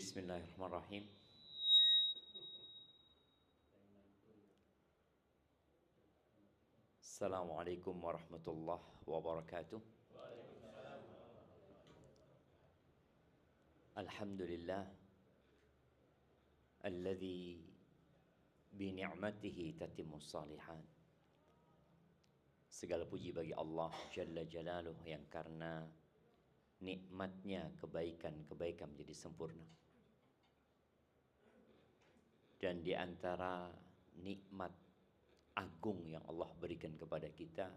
Bismillahirrahmanirrahim. Assalamualaikum warahmatullahi wabarakatuh. Alhamdulillah alladzi bi ni'matihi tatimmus shalihat. Segala puji bagi Allah Jalla Jalaluh yang karena nikmatnya kebaikan-kebaikan menjadi sempurna. Dan di antara nikmat agung yang Allah berikan kepada kita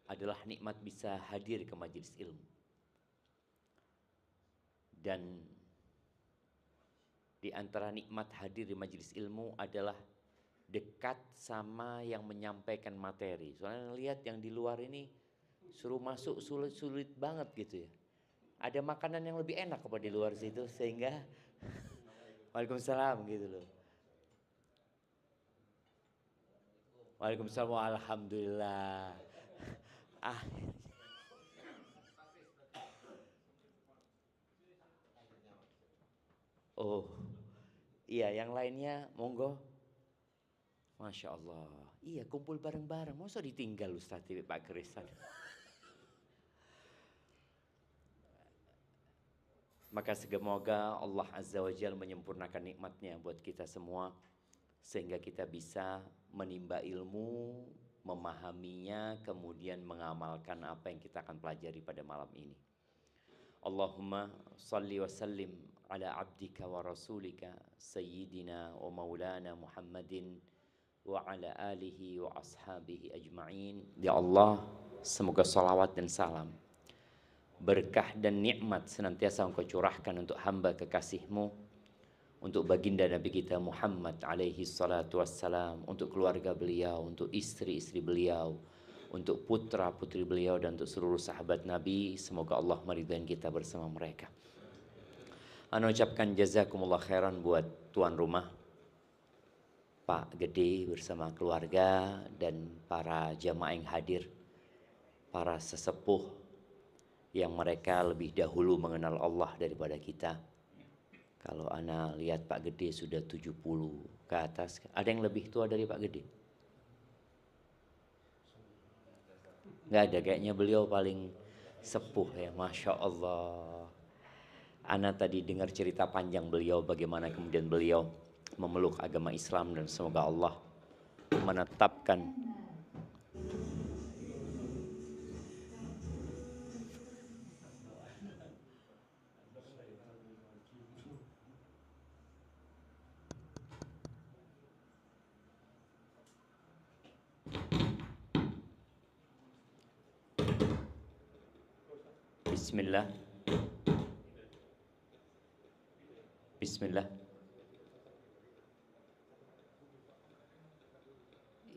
adalah nikmat bisa hadir ke majelis ilmu. Dan di antara nikmat hadir di majelis ilmu adalah dekat sama yang menyampaikan materi. Soalnya lihat yang di luar ini suruh masuk sulit banget gitu ya. Ada makanan yang lebih enak apa di luar situ sehingga Waalaikumsalam gitu loh. Waalaikumsalam, alhamdulillah. Ah. Oh. Iya, yang lainnya monggo. Masya Allah. Iya, kumpul bareng-bareng. Masa ditinggal Ustaz Pak Krisan. Maka semoga Allah Azza wa Jalla menyempurnakan nikmatnya buat kita semua sehingga kita bisa menimba ilmu, memahaminya, kemudian mengamalkan apa yang kita akan pelajari pada malam ini. Allahumma salli wa sallim ala abdika wa rasulika sayyidina wa maulana Muhammadin wa ala alihi wa ashabihi ajma'in. Ya Allah, semoga salawat dan salam, berkah dan nikmat senantiasa Engkau curahkan untuk hamba kekasih-Mu, untuk baginda Nabi kita Muhammad alaihi salatu wassalam, untuk keluarga beliau, untuk istri-istri beliau, untuk putra-putri beliau, dan untuk seluruh sahabat Nabi. Semoga Allah meridhai kita bersama mereka. Ana ucapkan jazakumullah khairan buat tuan rumah Pak Gede bersama keluarga dan para jamaah yang hadir, para sesepuh yang mereka lebih dahulu mengenal Allah daripada kita. Kalau ana lihat Pak Gede sudah 70 ke atas. Ada yang lebih tua dari Pak Gede? Nggak ada, kayaknya beliau paling sepuh ya, Masya Allah. Ana tadi dengar cerita panjang beliau, bagaimana kemudian beliau memeluk agama Islam, dan semoga Allah menetapkan Bismillah. Bismillah.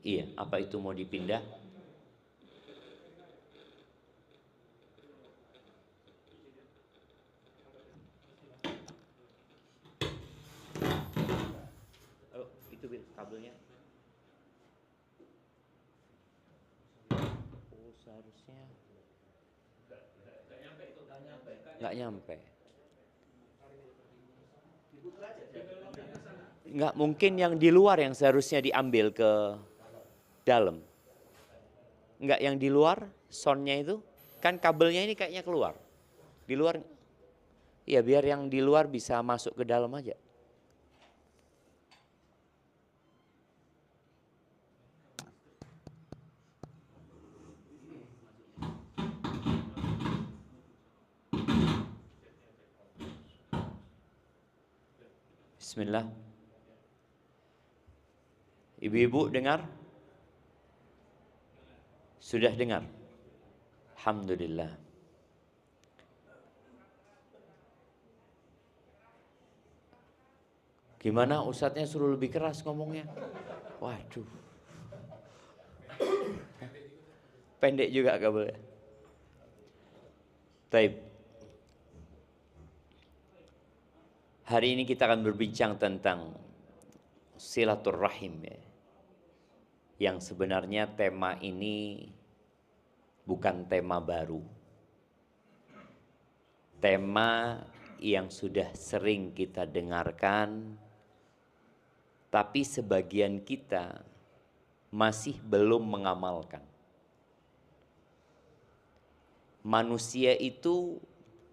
Iya, apa itu mau dipindah? Oh, itu kabelnya. Oh, seharusnya nggak nyampe. Nggak, mungkin yang di luar yang seharusnya diambil ke dalam. Nggak, yang di luar soundnya itu kan kabelnya ini kayaknya keluar. Di luar, ya biar yang di luar bisa masuk ke dalam aja. Bismillah. Ibu-ibu dengar? Sudah dengar? Alhamdulillah. Gimana ustadznya suruh lebih keras ngomongnya? Waduh. Pendek juga kabelnya. Taib. Hari ini kita akan berbincang tentang silaturrahim ya. Yang sebenarnya tema ini bukan tema baru. tema yang sudah sering kita dengarkan, tapi sebagian kita masih belum mengamalkan. Manusia itu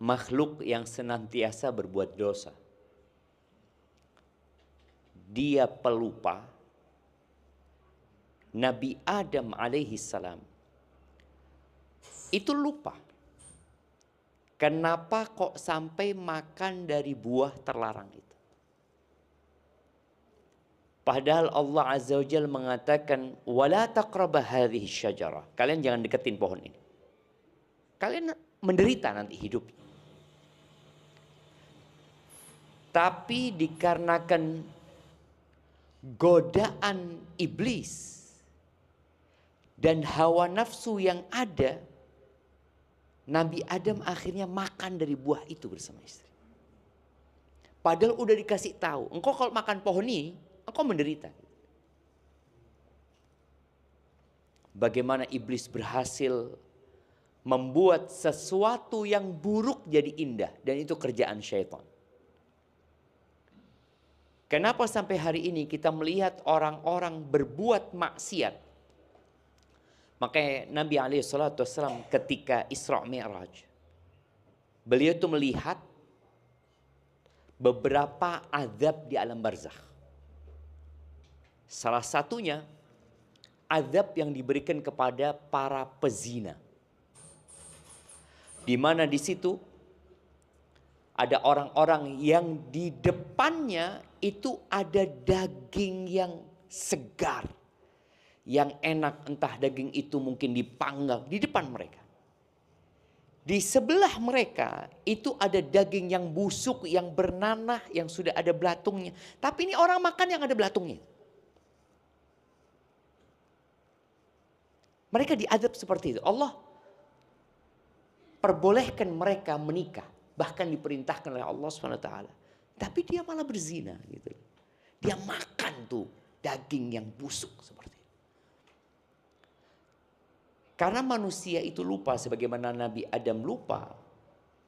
makhluk yang senantiasa berbuat dosa. Dia pelupa. Nabi Adam alaihi salam itu lupa. Kenapa kok sampai makan dari buah terlarang itu? Padahal Allah Azza wa Jalla mengatakan, "Wala taqrabah hadhihi syajarah." Kalian jangan deketin pohon ini. Kalian menderita nanti hidup. Tapi dikarenakan godaan iblis dan hawa nafsu yang ada, Nabi Adam akhirnya makan dari buah itu bersama istri. Padahal udah dikasih tahu, engkau kalau makan pohon ini, engkau menderita. Bagaimana iblis berhasil membuat sesuatu yang buruk jadi indah, dan itu kerjaan syaitan. Kenapa sampai hari ini kita melihat orang-orang berbuat maksiat? Makanya Nabi SAW ketika Isra Mi'raj, beliau itu melihat beberapa azab di alam barzakh. Salah satunya azab yang diberikan kepada para pezina, di mana di situ ada orang-orang yang di depannya itu ada daging yang segar, yang enak, entah daging itu mungkin dipanggang di depan mereka. Di sebelah mereka itu ada daging yang busuk, yang bernanah, yang sudah ada belatungnya. Tapi ini orang makan yang ada belatungnya. Mereka diadab seperti itu. Allah perbolehkan mereka menikah, bahkan diperintahkan oleh Allah SWT. Tapi dia malah berzina gitu. Dia makan tuh daging yang busuk seperti itu. Karena manusia itu lupa sebagaimana Nabi Adam lupa,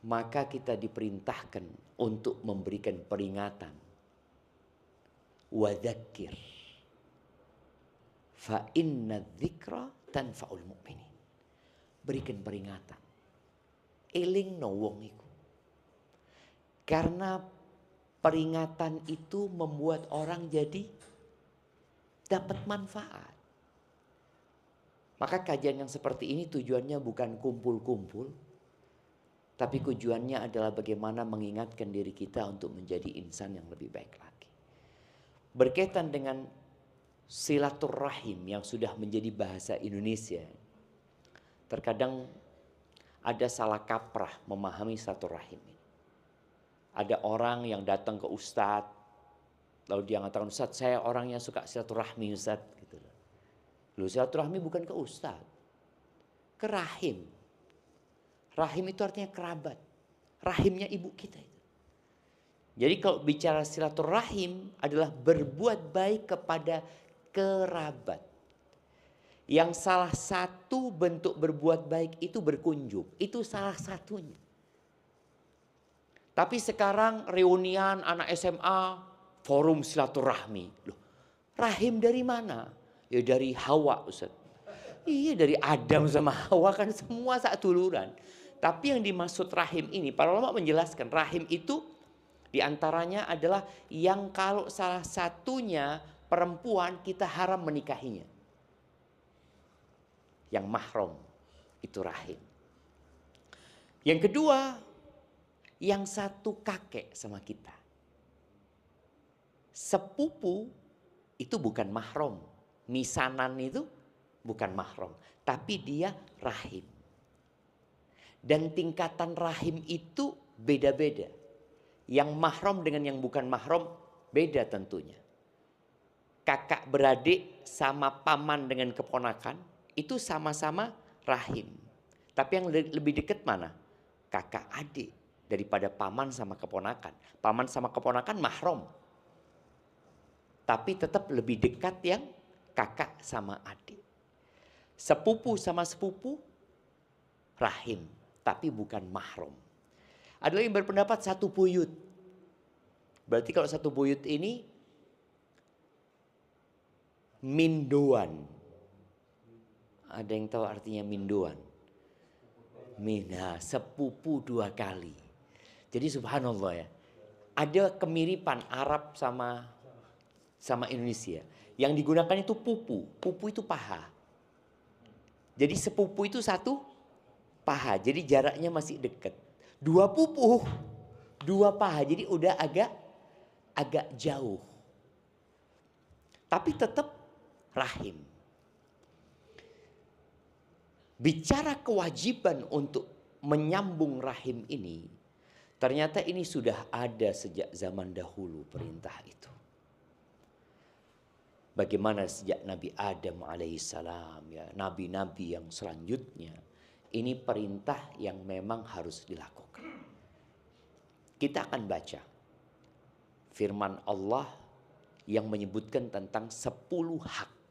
maka kita diperintahkan untuk memberikan peringatan. Wadzakir fa inna dzikra tanfa'ul mu'minin. Berikan peringatan. Eling no wong iku. Karena peringatan itu membuat orang jadi dapat manfaat. Maka kajian yang seperti ini tujuannya bukan kumpul-kumpul, tapi tujuannya adalah bagaimana mengingatkan diri kita untuk menjadi insan yang lebih baik lagi. Berkaitan dengan silaturahim yang sudah menjadi bahasa Indonesia, terkadang ada salah kaprah memahami silaturahim ini. Ada orang yang datang ke Ustadz, lalu dia mengatakan, Ustadz saya orangnya suka silaturahmi Ustadz. Gitu. Loh, silaturahmi bukan ke Ustadz, ke rahim. Rahim itu artinya kerabat, rahimnya ibu kita itu. Jadi kalau bicara silaturahim adalah berbuat baik kepada kerabat. Yang salah satu bentuk berbuat baik itu berkunjung, itu salah satunya. Tapi sekarang reunian anak SMA, forum silaturahmi. Loh, rahim dari mana? Ya dari Hawa, Ustaz. Iya, dari Adam sama Hawa kan semua satuluran. Tapi yang dimaksud rahim ini, para ulama menjelaskan rahim itu diantaranya adalah yang kalau salah satunya perempuan kita haram menikahinya. Yang mahram itu rahim. Yang kedua, yang satu kakek sama kita. Sepupu itu bukan mahram. Misanan itu bukan mahram. Tapi dia rahim. Dan tingkatan rahim itu beda-beda. Yang mahram dengan yang bukan mahram beda tentunya. Kakak beradik sama paman dengan keponakan itu sama-sama rahim. Tapi yang lebih dekat mana? Kakak adik daripada paman sama keponakan. Paman sama keponakan mahram. Tapi tetap lebih dekat yang kakak sama adik. Sepupu sama sepupu rahim, tapi bukan mahram. Ada yang berpendapat satu buyut. Berarti kalau satu buyut ini mindoan. Ada yang tahu artinya mindoan? Mina, sepupu 2 kali. Jadi subhanallah ya. Ada kemiripan Arab sama Indonesia. Yang digunakan itu pupu. Pupu itu paha. Jadi sepupu itu satu paha. Jadi jaraknya masih dekat. 2 pupu, 2 paha. Jadi udah agak jauh. Tapi tetap rahim. Bicara kewajiban untuk menyambung rahim ini, ternyata ini sudah ada sejak zaman dahulu perintah itu. Bagaimana sejak Nabi Adam alaihissalam, ya, nabi-nabi yang selanjutnya, ini perintah yang memang harus dilakukan. Kita akan baca firman Allah yang menyebutkan tentang 10 hak.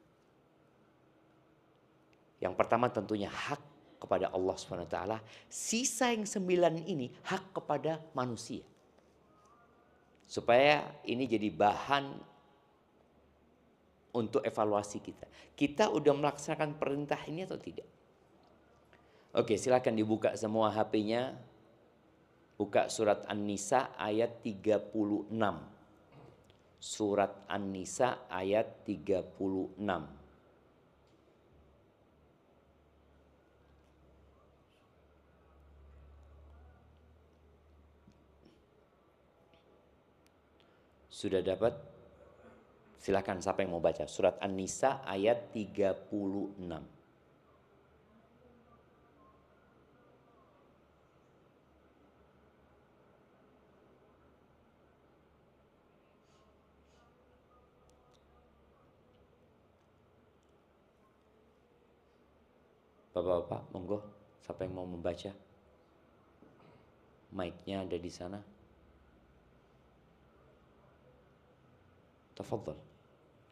Yang pertama tentunya hak kepada Allah SWT. Sisa yang 9 ini hak kepada manusia. Supaya ini jadi bahan untuk evaluasi kita. Kita udah melaksanakan perintah ini atau tidak? Oke, silakan dibuka semua HP-nya. Buka surat An-Nisa ayat 36. Surat An-Nisa ayat 36. Sudah dapat? Silakan siapa yang mau baca. Surat An-Nisa ayat 36. Bapak-bapak, monggo. Siapa yang mau membaca? Mic-nya ada di sana. Tafadhal.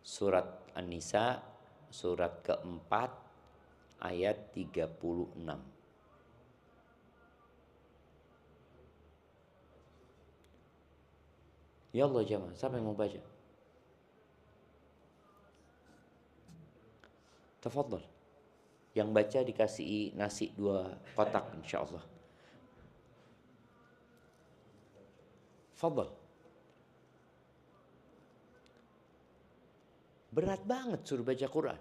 Surat An-Nisa, surat keempat, ayat 36. Ya Allah jamaah, siapa yang mau baca? Tafadhal. Yang baca dikasih nasi 2 kotak insyaallah. Fadhal. Berat banget suruh baca Quran.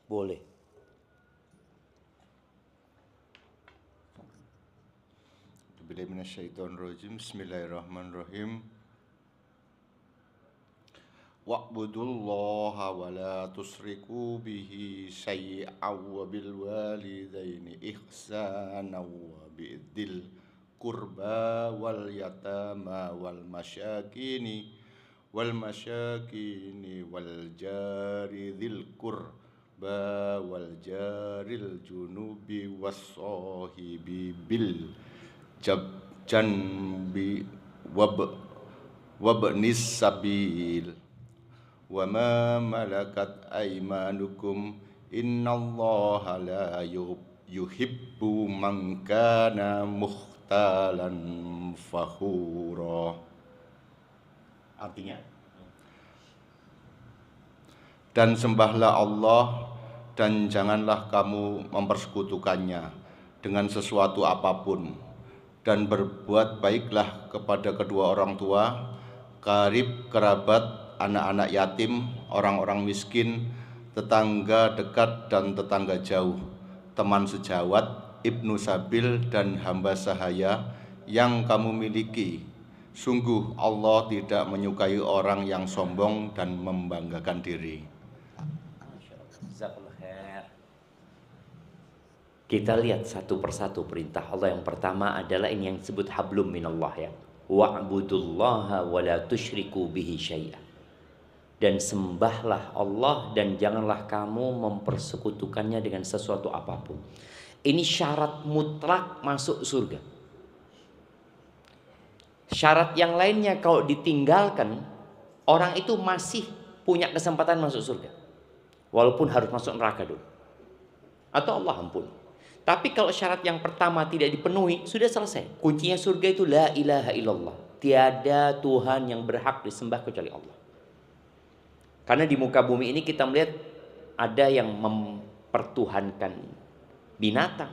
Boleh. Bismillahirrahmanirrahim. Wa'budullaha wa la tusriku bihi syai'aw wa bil walidaini ihsana wa bi'dil qurba wal yatama wal masyakini wal jari dzil qurba wal jaril junubi was sahibi bil janbi wabnis sabil wa ma malakat aymanukum innallaha la yuhibbu man kana mukhtalan fakhura. Artinya, dan sembahlah Allah dan janganlah kamu mempersekutukannya dengan sesuatu apapun, dan berbuat baiklah kepada kedua orang tua, karib, kerabat, anak-anak yatim, orang-orang miskin, tetangga dekat dan tetangga jauh, teman sejawat, ibnu sabil dan hamba sahaya yang kamu miliki. Sungguh Allah tidak menyukai orang yang sombong dan membanggakan diri. Kita lihat satu persatu perintah Allah. Yang pertama adalah ini yang disebut hablum minallah ya. Wa'budullaha wa la tusyriku bihi syai'a. Dan sembahlah Allah dan janganlah kamu mempersekutukannya dengan sesuatu apapun. Ini syarat mutlak masuk surga. Syarat yang lainnya kalau ditinggalkan, orang itu masih punya kesempatan masuk surga. Walaupun harus masuk neraka dulu. atau Allah ampuni. Tapi kalau syarat yang pertama tidak dipenuhi, sudah selesai. Kuncinya surga itu la ilaha illallah. Tiada Tuhan yang berhak disembah kecuali Allah. Karena di muka bumi ini kita melihat ada yang mempertuhankan binatang,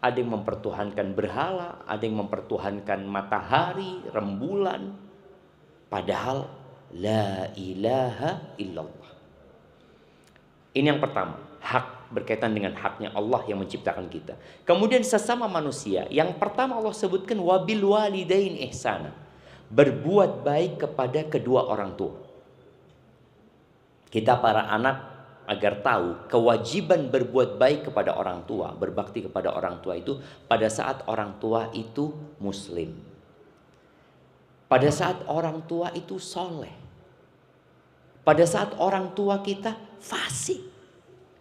ada yang mempertuhankan berhala, ada yang mempertuhankan matahari, rembulan. Padahal la ilaha illallah. Ini yang pertama, hak berkaitan dengan haknya Allah yang menciptakan kita. Kemudian sesama manusia, yang pertama Allah sebutkan wabil walidain ihsana, berbuat baik kepada kedua orang tua. Kita para anak agar tahu kewajiban berbuat baik kepada orang tua, berbakti kepada orang tua itu pada saat orang tua itu muslim, pada saat orang tua itu soleh, pada saat orang tua kita fasik.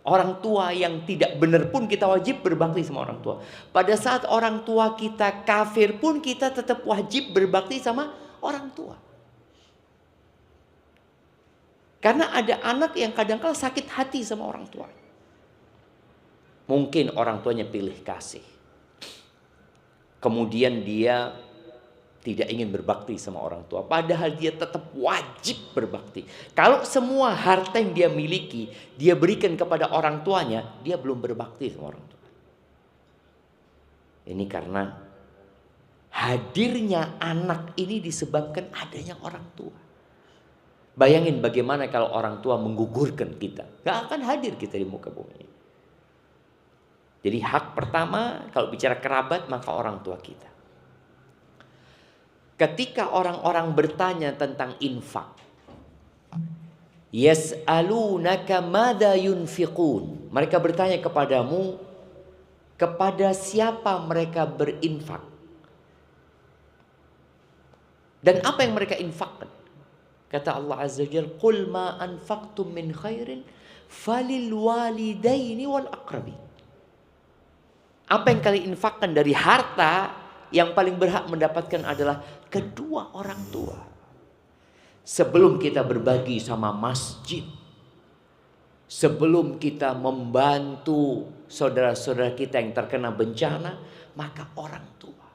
Orang tua yang tidak benar pun kita wajib berbakti sama orang tua. Pada saat orang tua kita kafir pun kita tetap wajib berbakti sama orang tua. Karena ada anak yang kadang-kadang sakit hati sama orang tua. Mungkin orang tuanya pilih kasih. Kemudian dia tidak ingin berbakti sama orang tua, padahal dia tetap wajib berbakti. Kalau semua harta yang dia miliki dia berikan kepada orang tuanya, dia belum berbakti sama orang tua. Ini karena hadirnya anak ini disebabkan adanya orang tua. Bayangin bagaimana kalau orang tua menggugurkan kita, gak akan hadir kita di muka bumi. Jadi hak pertama kalau bicara kerabat maka orang tua kita. Ketika orang-orang bertanya tentang infak, yas'alunaka madza yunfiqun. Mereka bertanya kepadamu, kepada siapa mereka berinfak? Dan apa yang mereka infakkan? Kata Allah Azza wa Jalla, "Qul ma anfaqtum min khairin falil walidaini wal aqrabin." Apa yang kalian infakkan dari harta, yang paling berhak mendapatkan adalah kedua orang tua. Sebelum kita berbagi sama masjid, sebelum kita membantu saudara-saudara kita yang terkena bencana, maka orang tua.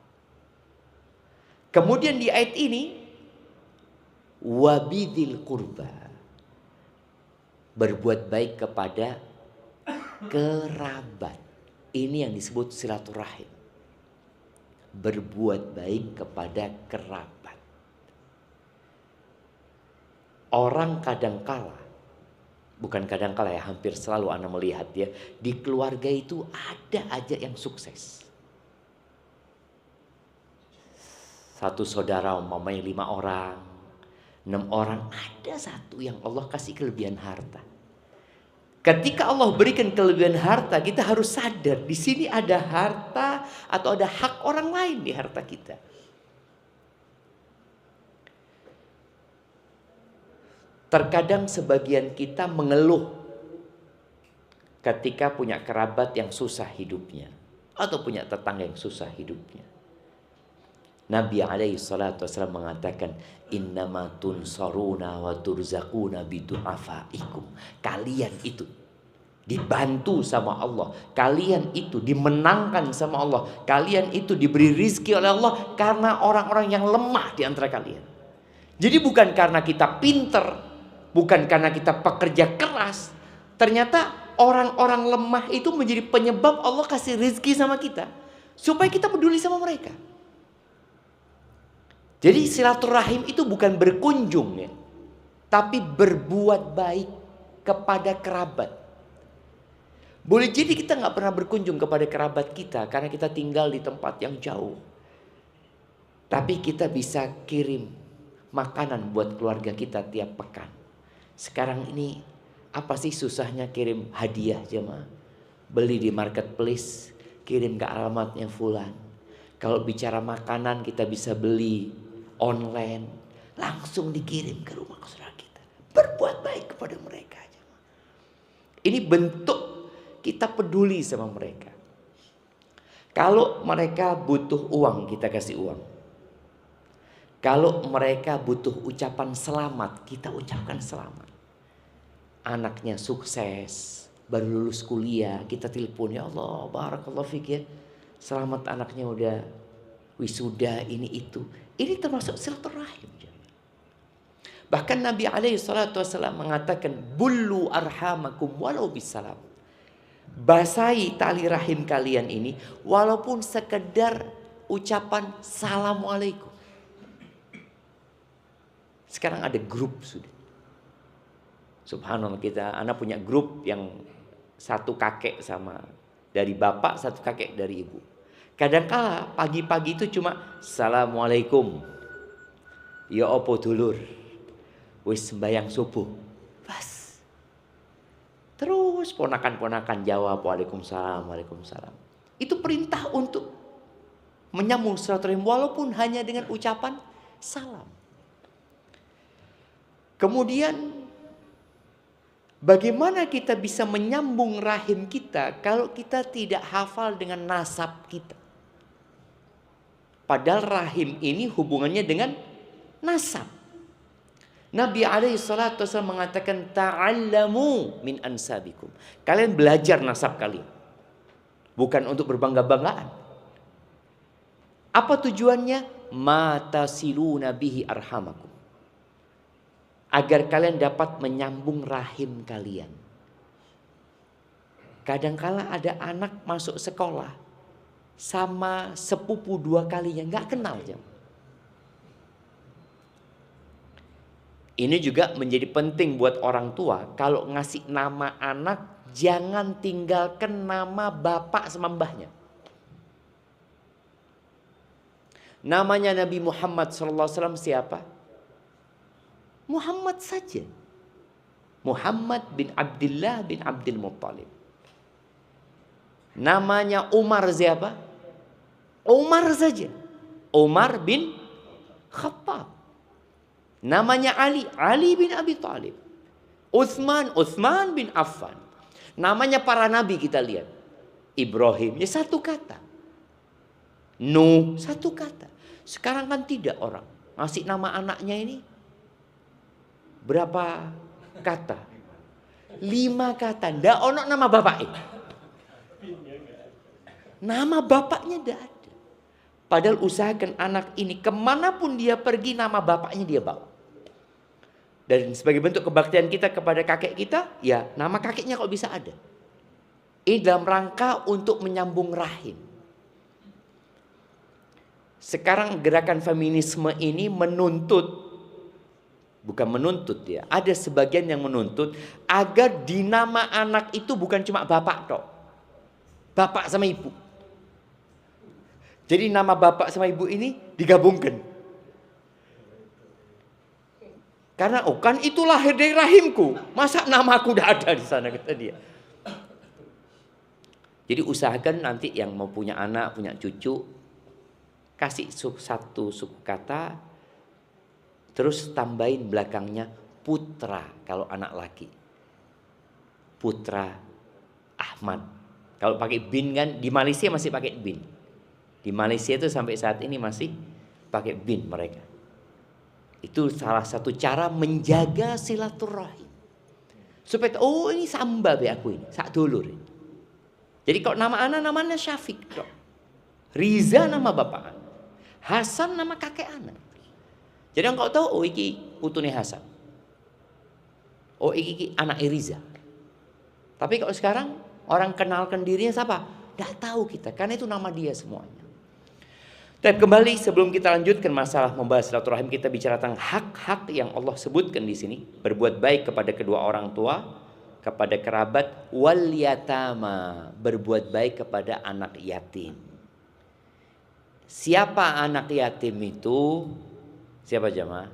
Kemudian di ayat ini, wabidil qurba, berbuat baik kepada kerabat. Ini yang disebut silaturahim. Berbuat baik kepada kerabat. Orang kadangkala, bukan kadangkala ya, hampir selalu Anda melihat ya, di keluarga itu ada aja yang sukses. Satu saudara umpamanya 5 orang, 6 orang, ada satu yang Allah kasih kelebihan harta. Ketika Allah berikan kelebihan harta, kita harus sadar di sini ada harta atau ada hak orang lain di harta kita. Terkadang sebagian kita mengeluh ketika punya kerabat yang susah hidupnya atau punya tetangga yang susah hidupnya. Nabi alaihi salatu wasallam mengatakan, innama tunsaruna wa turzaquna bidu'afaikum. Kalian itu dibantu sama Allah, kalian itu dimenangkan sama Allah, kalian itu diberi rizki oleh Allah karena orang-orang yang lemah di antara kalian. Jadi bukan karena kita pinter, bukan karena kita pekerja keras. Ternyata orang-orang lemah itu menjadi penyebab Allah kasih rizki sama kita, supaya kita peduli sama mereka. Jadi silaturahim itu bukan berkunjung ya, tapi berbuat baik kepada kerabat. Boleh jadi kita gak pernah berkunjung kepada kerabat kita karena kita tinggal di tempat yang jauh. Tapi kita bisa kirim makanan buat keluarga kita tiap pekan. Sekarang ini apa sih susahnya kirim hadiah jemaah? Beli di marketplace, kirim ke alamatnya fulan. Kalau bicara makanan kita bisa beli online, langsung dikirim ke rumah saudara kita. Berbuat baik kepada mereka. Ini bentuk kita peduli sama mereka. Kalau mereka butuh uang, kita kasih uang. Kalau mereka butuh ucapan selamat, kita ucapkan selamat. Anaknya sukses, baru lulus kuliah, kita telepon, ya Allah, barakallahu fik ya, selamat anaknya udah wisuda ini itu. Ini termasuk silaturahim. Bahkan Nabi alaihi salatu wasallam mengatakan, bullu arhamakum walau bisalam. Basahi tali rahim kalian ini walaupun sekedar ucapan assalamualaikum. Sekarang ada grup sudah. Subhanallah, anak punya grup yang satu kakek sama dari bapak, satu kakek dari ibu. Kadangkala pagi-pagi itu cuma assalamualaikum. Ya opo dulur. Wis sembahyang subuh. Bas. Terus ponakan-ponakan jawab waalaikumsalam, waalaikumsalam. Itu perintah untuk menyambung silaturahim walaupun hanya dengan ucapan salam. Kemudian bagaimana kita bisa menyambung rahim kita kalau kita tidak hafal dengan nasab kita? Padahal rahim ini hubungannya dengan nasab. Nabi alaihi salatu wasallam mengatakan, ta'allamu min ansabikum. Kalian belajar nasab kalian. Bukan untuk berbangga-banggaan. Apa tujuannya? Matasiluna bihi arhamakum. Agar kalian dapat menyambung rahim kalian. Kadangkala ada anak masuk sekolah sama sepupu 2 kalinya, nggak kenal jam. Ini juga menjadi penting buat orang tua. Kalau ngasih nama anak, jangan tinggalkan nama bapak sama mbahnya. Namanya Nabi Muhammad SAW siapa? Muhammad saja. Muhammad bin Abdullah bin Abdul Muttalib. Namanya Umar siapa? Umar saja. Umar bin Khattab. Namanya Ali, Ali bin Abi Thalib. Utsman, Utsman bin Affan. Namanya para nabi kita lihat. Ibrahim, ya satu kata. Nuh, satu kata. Sekarang kan tidak orang. Ngasih nama anaknya ini berapa kata? 5 kata. Nggak ono nama bapaknya. Nama bapaknya tidak ada. Padahal usahakan anak ini kemanapun dia pergi nama bapaknya dia bawa. Dan sebagai bentuk kebaktian kita kepada kakek kita, ya nama kakeknya kalau bisa ada. Ini dalam rangka untuk menyambung rahim. Sekarang gerakan feminisme ini menuntut, bukan menuntut ya, ada sebagian yang menuntut agar di nama anak itu bukan cuma bapak tok. Bapak sama ibu. Jadi nama bapak sama ibu ini digabungkan. Karena kan itu lahir dari rahimku. Masa namaku udah ada di sana, kata dia. Jadi usahakan nanti yang mau punya anak, punya cucu, kasih satu suku kata, terus tambahin belakangnya putra kalau anak laki. Putra Ahmad. Kalau pakai bin kan, di Malaysia masih pakai bin. Di Malaysia itu sampai saat ini masih pakai bin mereka. Itu salah satu cara menjaga silaturahim. Supaya oh ini samba be aku ini, sak dulur. Jadi kalau nama anak namanya Syafiq, Riza nama bapak anak, Hasan nama kakek anak. Jadi engkau tahu oh iki putune Hasan. Oh iki anak Riza. Tapi kalau sekarang orang kenalkan dirinya siapa? Tidak tahu kita, karena itu nama dia semuanya. Dan kembali sebelum kita lanjutkan masalah membahas silaturahim, kita bicara tentang hak-hak yang Allah sebutkan di sini. Berbuat baik kepada kedua orang tua, kepada kerabat, wal yatama, berbuat baik kepada anak yatim. Siapa anak yatim itu? Siapa jemaah?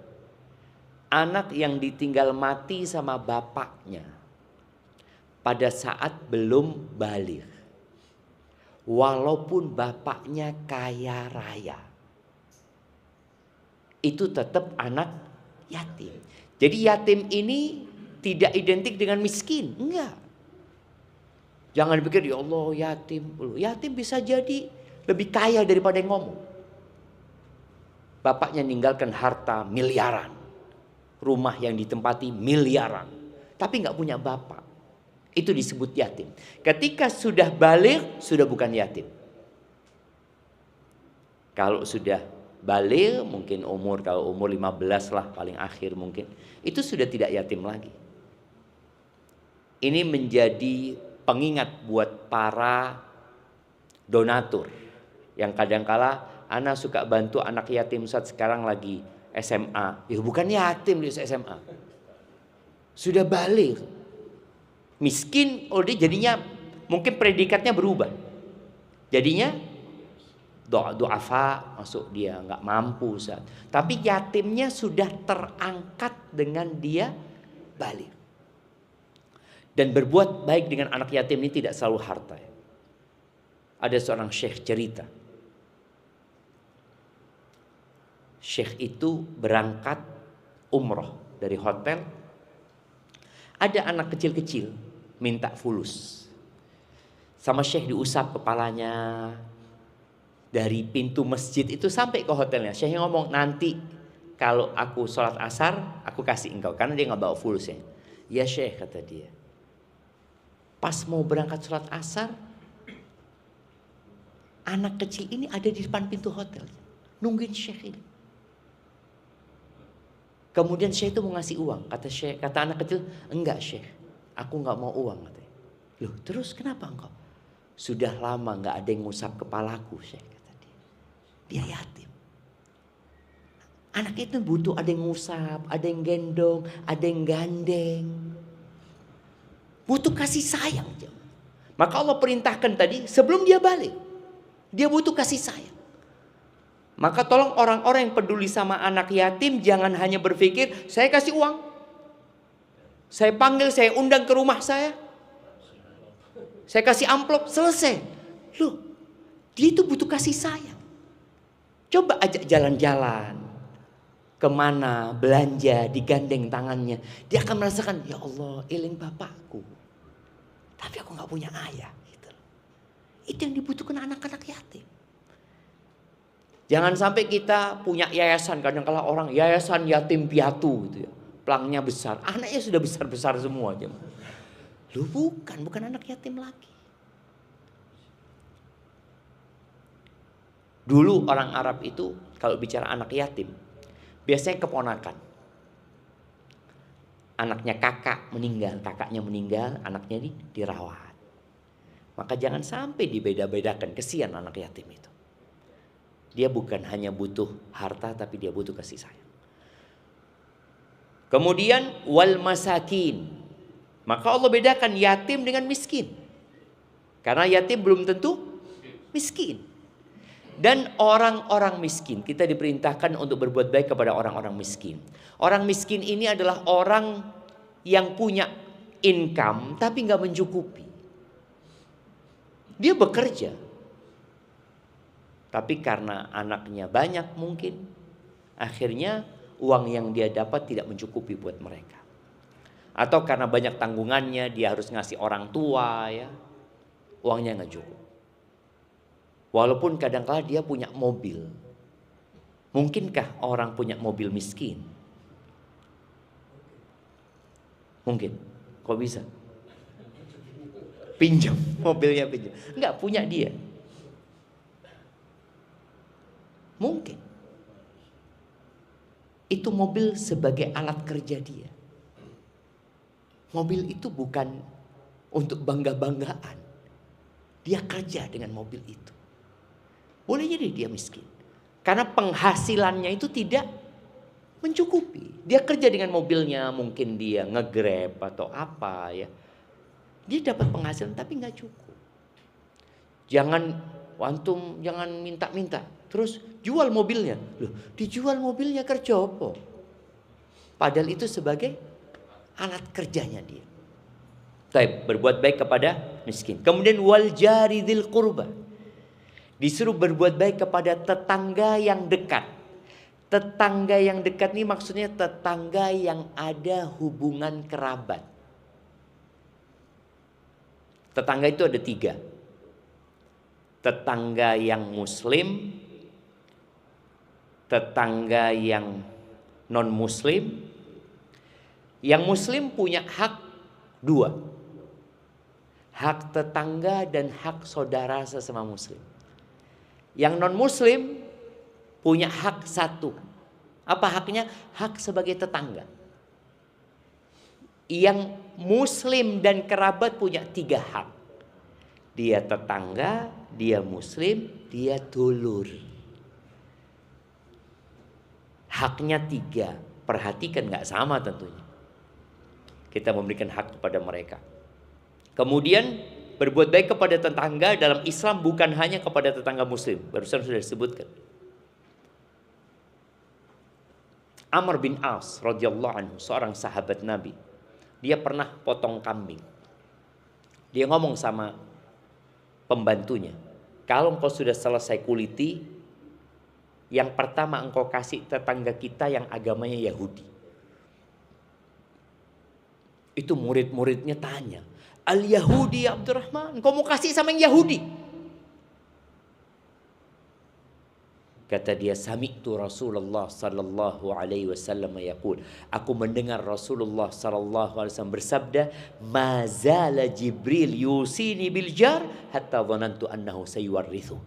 Anak yang ditinggal mati sama bapaknya pada saat belum baligh. Walaupun bapaknya kaya raya, itu tetap anak yatim. Jadi yatim ini tidak identik dengan miskin, enggak. Jangan pikir ya Allah yatim. Yatim bisa jadi lebih kaya daripada yang ngomong. Bapaknya ninggalkan harta miliaran, rumah yang ditempati miliaran, tapi enggak punya bapak. Itu disebut yatim. Ketika sudah balik, sudah bukan yatim. Kalau sudah balik, mungkin kalau umur 15 lah paling akhir mungkin, itu sudah tidak yatim lagi. Ini menjadi pengingat buat para donatur yang kadangkala ana suka bantu anak yatim saat sekarang lagi SMA. Ya bukan yatim di SMA. Sudah balik. Miskin, dia jadinya mungkin predikatnya berubah. Jadinya du'afa, masuk dia nggak mampu saat. Tapi yatimnya sudah terangkat dengan dia balik. Dan berbuat baik dengan anak yatim ini tidak selalu harta. Ada seorang syekh cerita. Syekh itu berangkat umroh dari hotel. Ada anak kecil-kecil minta fulus. Sama syekh diusap kepalanya. Dari pintu masjid itu sampai ke hotelnya. Syekh ngomong, nanti kalau aku sholat asar, aku kasih engkau. Karena dia nggak bawa fulusnya. Ya syekh, kata dia. Pas mau berangkat sholat asar, anak kecil ini ada di depan pintu hotel. Nungguin syekh ini. Kemudian syekh itu mau ngasih uang. Kata anak kecil, enggak syekh, aku nggak mau uang. Katanya. Loh terus kenapa engkau? Sudah lama nggak ada yang ngusap kepalaku syekh, kata dia. Dia yatim. Anak itu butuh ada yang ngusap, ada yang gendong, ada yang gandeng. Butuh kasih sayang. Maka Allah perintahkan tadi sebelum dia balik, dia butuh kasih sayang. Maka tolong orang-orang yang peduli sama anak yatim jangan hanya berpikir saya kasih uang, saya panggil, saya undang ke rumah saya kasih amplop, selesai. Loh, dia itu butuh kasih sayang. Coba ajak jalan-jalan, kemana, belanja, digandeng tangannya. Dia akan merasakan, ya Allah, eling bapakku. Tapi aku gak punya ayah. Gitu. Itu yang dibutuhkan anak-anak yatim. Jangan sampai kita punya yayasan, kadang-kala orang yayasan yatim piatu gitu ya. Pelangnya besar, anaknya sudah besar-besar semua aja. Lu bukan anak yatim lagi. Dulu orang Arab itu kalau bicara anak yatim, biasanya keponakan. Anaknya kakaknya meninggal, anaknya ini dirawat. Maka jangan sampai dibeda-bedakan, kesian anak yatim itu. Dia bukan hanya butuh harta, tapi dia butuh kasih sayang. Kemudian wal masakin. Maka Allah bedakan yatim dengan miskin. Karena yatim belum tentu miskin. Dan orang-orang miskin, kita diperintahkan untuk berbuat baik kepada orang-orang miskin. Orang miskin ini adalah orang yang punya income tapi gak mencukupi. Dia bekerja. Tapi karena anaknya banyak mungkin, akhirnya uang yang dia dapat tidak mencukupi buat mereka. Atau karena banyak tanggungannya, dia harus ngasih orang tua ya, uangnya gak cukup. Walaupun kadang-kala dia punya mobil. Mungkinkah orang punya mobil miskin? Mungkin. Kok bisa? Pinjam, mobilnya pinjam. Enggak punya dia. Mungkin. Itu mobil sebagai alat kerja dia. Mobil itu bukan untuk bangga-banggaan. Dia kerja dengan mobil itu. Boleh jadi dia miskin. Karena penghasilannya itu tidak mencukupi. Dia kerja dengan mobilnya, mungkin dia nge-Grab atau apa ya. Dia dapat penghasilan tapi gak cukup. Jangan minta-minta. Terus jual mobilnya. Loh, dijual mobilnya kerja apa? Padahal itu sebagai alat kerjanya dia. Baik, berbuat baik kepada miskin. Kemudian wal jari dzil qurba. Disuruh berbuat baik kepada tetangga yang dekat. Tetangga yang dekat ini maksudnya tetangga yang ada hubungan kerabat. Tetangga itu ada 3. Tetangga yang muslim, tetangga yang non muslim. Yang muslim punya hak 2. hak tetangga dan hak saudara sesama muslim. Yang non muslim punya hak satu. Apa haknya? Hak sebagai tetangga. Yang muslim dan kerabat punya 3 hak. Dia tetangga, dia muslim, dia dulur. Haknya 3. Perhatikan, nggak sama tentunya. Kita memberikan hak kepada mereka. Kemudian berbuat baik kepada tetangga dalam Islam bukan hanya kepada tetangga muslim. Barusan sudah disebutkan. Amr bin As radhiyallahu anhu, seorang sahabat Nabi. Dia pernah potong kambing. Dia ngomong sama pembantunya, kalau engkau sudah selesai kuliti, yang pertama engkau kasih tetangga kita yang agamanya Yahudi. Itu murid-muridnya tanya, Al-Yahudi ya Abdurrahman, engkau mau kasih sama yang Yahudi? Kata dia, sami'tu Rasulullah sallallahu alaihi wasallam yaqul, aku mendengar Rasulullah sallallahu alaihi wasallam bersabda, ma zala Jibril yusini bil jar hatta dhanantu annahu sayuwarrithu.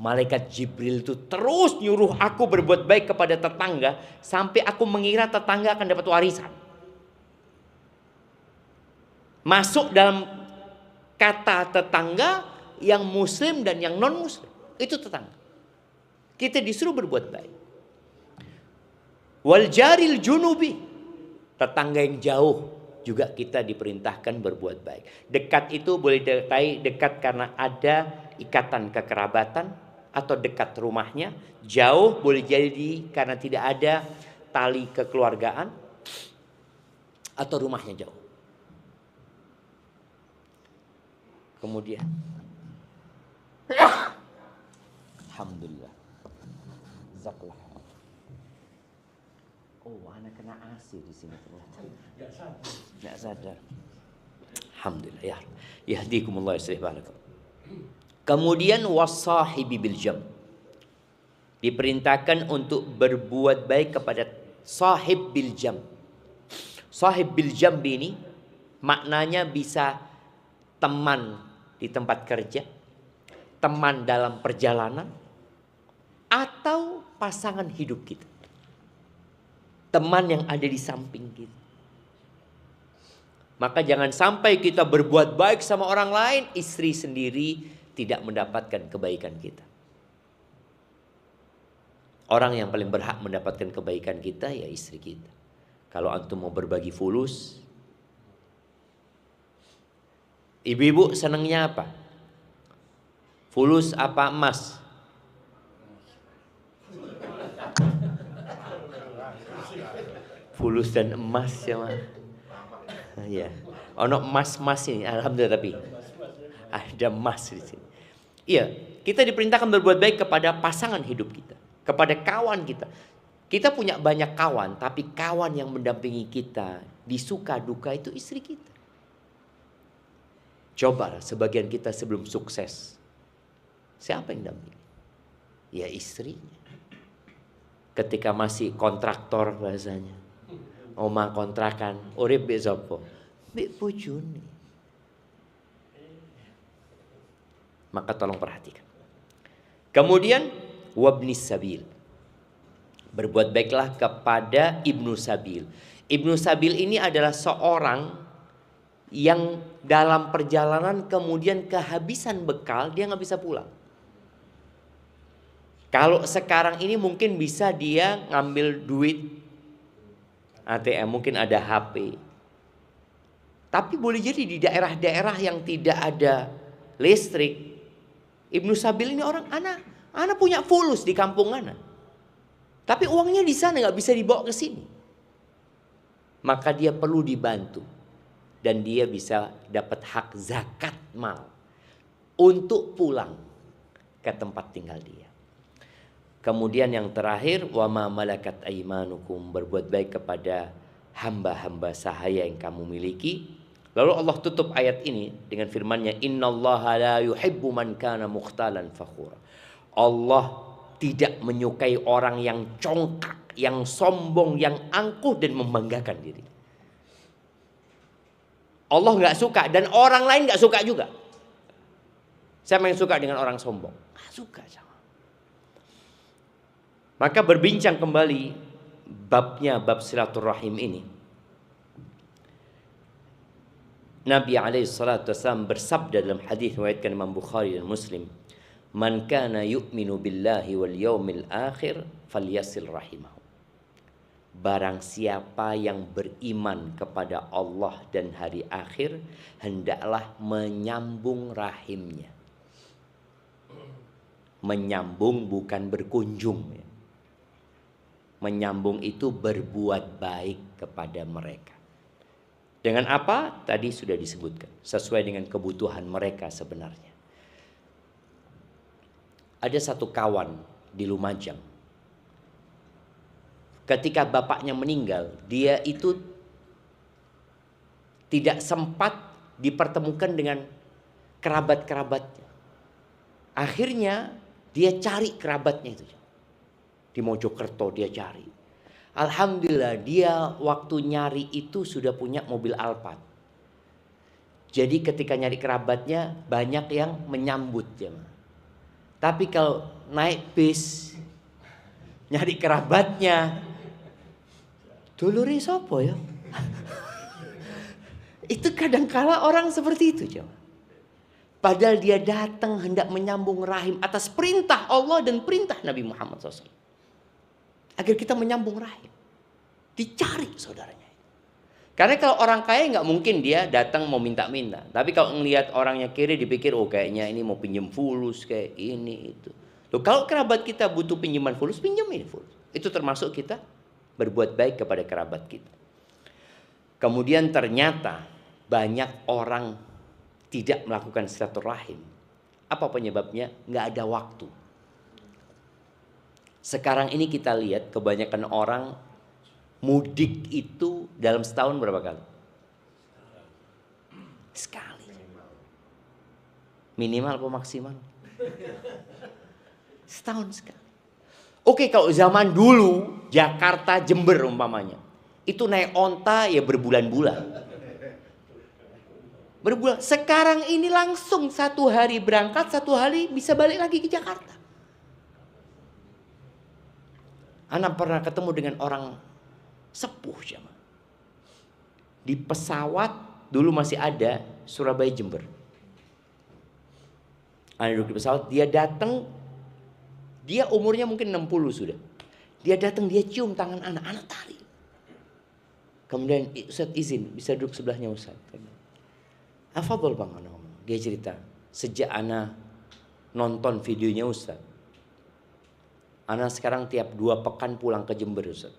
Malaikat Jibril itu terus nyuruh aku berbuat baik kepada tetangga sampai aku mengira tetangga akan dapat warisan. Masuk dalam kata tetangga yang muslim dan yang non muslim, itu tetangga. Kita disuruh berbuat baik. Wal jaril junubi, tetangga yang jauh juga kita diperintahkan berbuat baik. Dekat itu boleh dekat karena ada ikatan kekerabatan atau dekat rumahnya. Jauh boleh jadi karena tidak ada tali kekeluargaan atau rumahnya jauh. Kemudian alhamdulillah. Zakallah. Oh, anak kena AC di sini ternyata. Enggak sadar. Alhamdulillah ya. Yahdikumullah yuslih balakum. Kemudian wasahibi bil jam. Diperintahkan untuk berbuat baik kepada sahib bil jam. Sahib bil jam ini maknanya bisa teman di tempat kerja, teman dalam perjalanan, atau pasangan hidup kita. Teman yang ada di samping kita. Maka jangan sampai kita berbuat baik sama orang lain, istri sendiri tidak mendapatkan kebaikan kita. Orang yang paling berhak mendapatkan kebaikan kita ya istri kita. Kalau antum mau berbagi fulus, ibu-ibu senangnya apa? Fulus apa emas? Fulus dan emas ya mah. Ya. Ono emas-emas ini, alhamdulillah tapi ada emas di sini. Iya, kita diperintahkan berbuat baik kepada pasangan hidup kita, kepada kawan kita. Kita punya banyak kawan, tapi kawan yang mendampingi kita di suka duka itu istri kita. Coba sebagian kita sebelum sukses, siapa yang dampingi? Ya istrinya. Ketika masih kontraktor bahasanya, omah kontrakan, urip mbek sapa? Mbek bojone. Maka tolong perhatikan. Kemudian wabnis sabil. Berbuat baiklah kepada ibnu sabil. Ibnu sabil ini adalah seorang yang dalam perjalanan kemudian kehabisan bekal, dia nggak bisa pulang. Kalau sekarang ini mungkin bisa dia ngambil duit ATM, mungkin ada HP. Tapi boleh jadi di daerah-daerah yang tidak ada listrik, Ibnu Sabil ini orang, anak punya fulus di kampung anak. Tapi uangnya di sana nggak bisa dibawa ke sini. Maka dia perlu dibantu. Dan dia bisa dapat hak zakat mal untuk pulang ke tempat tinggal dia. Kemudian yang terakhir, wa ma malakat aimanukum, berbuat baik kepada hamba-hamba sahaya yang kamu miliki. Lalu Allah tutup ayat ini dengan firman-Nya, innallaha la yuhibbu man kana mukhtalan fakhura. Allah tidak menyukai orang yang congkak, yang sombong, yang angkuh dan membanggakan diri. Allah nggak suka dan orang lain nggak suka juga. Siapa yang suka dengan orang sombong? Nggak suka. Maka berbincang kembali bab silaturahim ini. Nabi SAW bersabda dalam hadis riwayatkan Imam Bukhari dan Muslim, "Man kana yu'minu billahi wal yawmil akhir falyasil rahimahu." Barang siapa yang beriman kepada Allah dan hari akhir, hendaklah menyambung rahimnya. Menyambung bukan berkunjung. Menyambung itu berbuat baik kepada mereka. Dengan apa? Tadi sudah disebutkan. Sesuai dengan kebutuhan mereka sebenarnya. Ada satu kawan di Lumajang. Ketika bapaknya meninggal, dia itu tidak sempat dipertemukan dengan kerabat-kerabatnya. Akhirnya dia cari kerabatnya itu. Di Mojokerto dia cari. Alhamdulillah dia waktu nyari itu sudah punya mobil Alphard. Jadi ketika nyari kerabatnya banyak yang menyambut. Tapi kalau naik bis nyari kerabatnya, dulure sapa ya? Itu kadangkala orang seperti itu, coba. Padahal dia datang hendak menyambung rahim atas perintah Allah dan perintah Nabi Muhammad SAW. Agar kita menyambung rahim. Dicari saudaranya. Karena kalau orang kaya nggak mungkin dia datang mau minta-minta. Tapi kalau ngelihat orangnya kiri dipikir, oh kayaknya ini mau pinjam fulus kayak ini itu. Loh, kalau kerabat kita butuh pinjaman fulus, pinjamin fulus. Itu termasuk kita berbuat baik kepada kerabat kita. Kemudian ternyata banyak orang tidak melakukan silaturahim. Apa penyebabnya? Nggak ada waktu. Sekarang ini kita lihat kebanyakan orang mudik itu dalam setahun berapa kali? Sekali. Minimal apa maksimal? Setahun sekali. Oke, kalau zaman dulu Jakarta Jember umpamanya, itu naik onta ya berbulan-bulan. Berbulan. Sekarang ini langsung 1 hari berangkat, 1 hari bisa balik lagi ke Jakarta. Anak pernah ketemu dengan orang sepuh sama. Di pesawat dulu masih ada Surabaya Jember. Anak duduk di pesawat, dia datang, dia umurnya mungkin 60 sudah. Dia datang, dia cium tangan anak tarik. Kemudian Ustaz izin, bisa duduk sebelahnya Ustaz. Afadhol bang, dia cerita, sejak anak nonton videonya Ustaz, anak sekarang tiap 2 pekan pulang ke Jember Ustaz.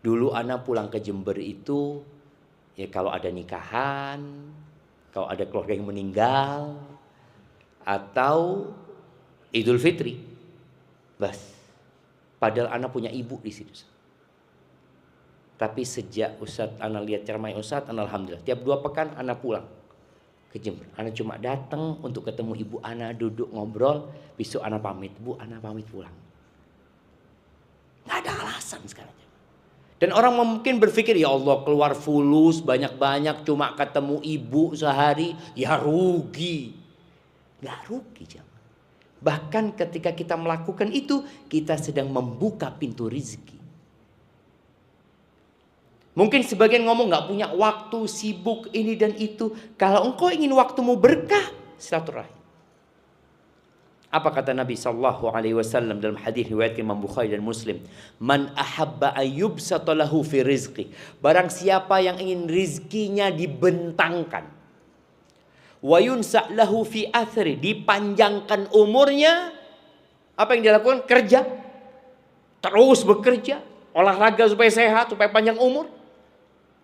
Dulu anak pulang ke Jember itu ya kalau ada nikahan, kalau ada keluarga yang meninggal, atau Idul Fitri. Bas. Padahal anak punya ibu di situ. Tapi sejak Ustadz anak lihat ceramah Ustadz, alhamdulillah tiap 2 pekan anak pulang ke Jember. Anak cuma datang untuk ketemu ibu anak, duduk ngobrol, besok anak pamit, Bu, anak pamit pulang. Nggak ada alasan sekarang. Dan orang mungkin berpikir, ya Allah keluar fulus banyak-banyak cuma ketemu ibu sehari, ya rugi. Nggak rugi jangan. Bahkan ketika kita melakukan itu, kita sedang membuka pintu rezeki. Mungkin sebagian ngomong nggak punya waktu, sibuk ini dan itu. Kalau engkau ingin waktumu berkah, silaturahim. Apa kata Nabi SAW dalam hadis riwayat Imam Bukhari dan Muslim? Man ahabba ayyubsata lahu fi rizqi. Barang siapa yang ingin rizkinya dibentangkan. Wa yunsa' lahu fi athri. Dipanjangkan umurnya. Apa yang dia lakukan? Kerja. Terus bekerja. Olahraga supaya sehat, supaya panjang umur.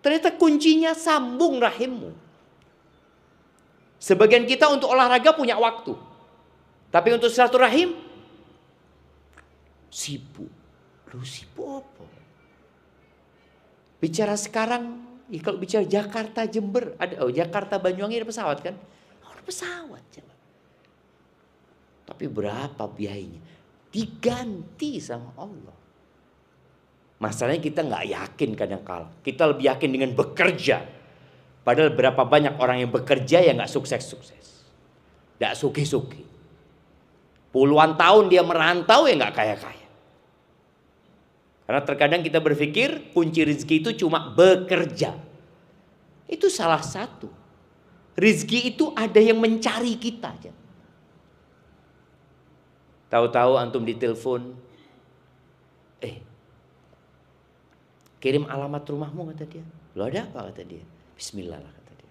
Ternyata kuncinya sambung rahimmu. Sebagian kita untuk olahraga punya waktu. Tapi untuk silaturahim sibuk. Lu sibuk apa? Bicara sekarang, ya kalau bicara Jakarta Jember, ada Jakarta Banyuwangi ada pesawat kan? Ada pesawat. Tapi berapa biayanya? Diganti sama Allah. Masalahnya kita nggak yakin kadang kala. Kita lebih yakin dengan bekerja. Padahal berapa banyak orang yang bekerja yang nggak sukses-sukses, nggak sugih-sugih. Puluhan tahun dia merantau ya nggak kaya-kaya. Karena terkadang kita berpikir kunci rezeki itu cuma bekerja. Itu salah satu. Rezeki itu ada yang mencari kita. Tahu-tahu antum ditelepon, kirim alamat rumahmu kata dia. Lo ada apa kata dia? Bismillah lah kata dia.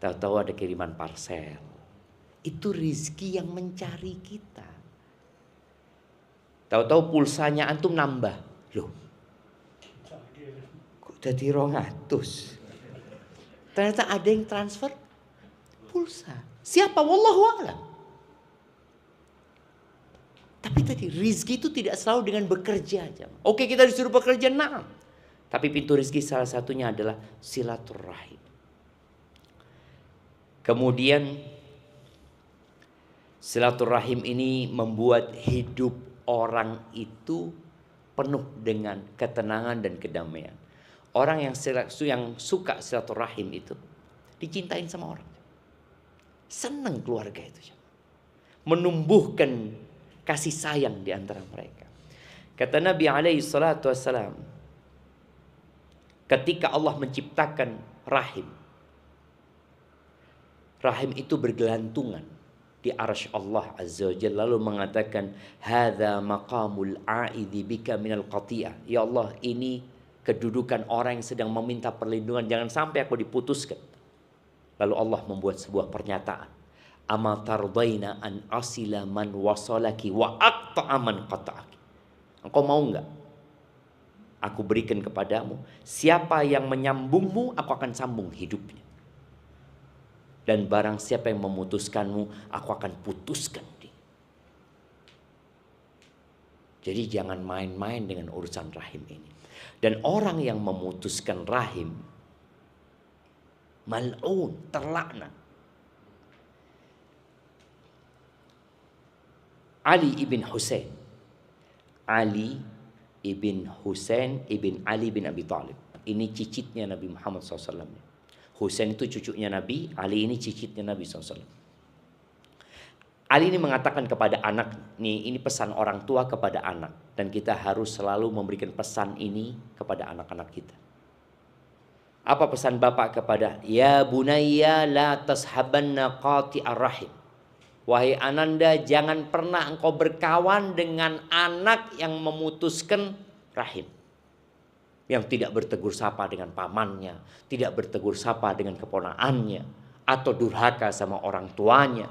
Tahu-tahu ada kiriman parcel. Itu rezeki yang mencari kita. Tahu-tahu pulsanya antum nambah. Loh, kok jadi 200? Ternyata ada yang transfer pulsa. Siapa? Wallahu a'lam. Tapi tadi rezeki itu tidak selalu dengan bekerja aja. Oke, kita disuruh bekerja, nah. Tapi pintu rezeki salah satunya adalah silaturahim. Kemudian silaturahim ini membuat hidup orang itu penuh dengan ketenangan dan kedamaian. Orang yang suka silaturahim itu dicintain sama orang. Senang keluarga itu. Menumbuhkan kasih sayang di antara mereka. Kata Nabi alaihi salatu wassalam, ketika Allah menciptakan rahim, rahim itu bergelantungan di arsy Allah azza wa jalla, lalu mengatakan, hadza maqamul a'idhi bika minal qati'ah. Ya Allah, ini kedudukan orang yang sedang meminta perlindungan, jangan sampai aku diputuskan. Lalu Allah membuat sebuah pernyataan, ama tardaina an asila man wasalaki wa aqta'a man qata'aki. Engkau mau enggak aku berikan kepadamu, siapa yang menyambungmu, aku akan sambung hidupnya. Dan barang siapa yang memutuskanmu, aku akan putuskan dia. Jadi jangan main-main dengan urusan rahim ini. Dan orang yang memutuskan rahim, mal'un, terlaknat. Ali ibn Husain. Ali ibn Husain ibn Ali bin Abi Thalib. Ini cicitnya Nabi Muhammad SAW. Husain itu cucunya Nabi, Ali ini cicitnya Nabi SAW. Ali ini mengatakan kepada anak, ini pesan orang tua kepada anak. Dan kita harus selalu memberikan pesan ini kepada anak-anak kita. Apa pesan bapak kepada, ya bunayya la tashabanna qati'ar rahim. Wahai ananda, jangan pernah engkau berkawan dengan anak yang memutuskan rahim. Yang tidak bertegur sapa dengan pamannya, tidak bertegur sapa dengan keponakannya, atau durhaka sama orang tuanya.